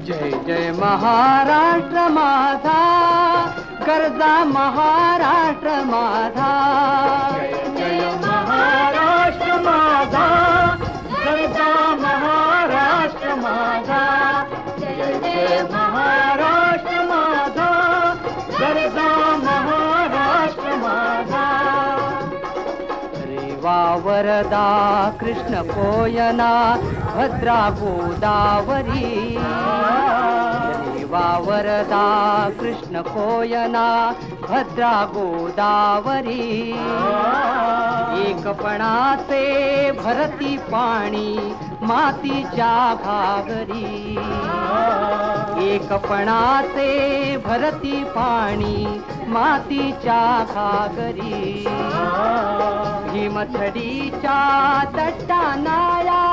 जय जय महाराष्ट्र माझा, गरजा महाराष्ट्र माझा. जय जय महाराष्ट्र माझा, गरजा महाराष्ट्र माझा. जय जय महाराष्ट्र माझा, गरजा महाराष्ट्र माझा. रेवा वरदा कृष्ण कोयना भद्रा गोदावरी. रेवा वरदा कृष्ण कोयना भद्रा गोदावरी. एकपणाचे भरती पाणी मातीच्या घागरी. एकपणाचे भरती पाणी मातीच्या घागरी. भीमथडीच्या तटानाया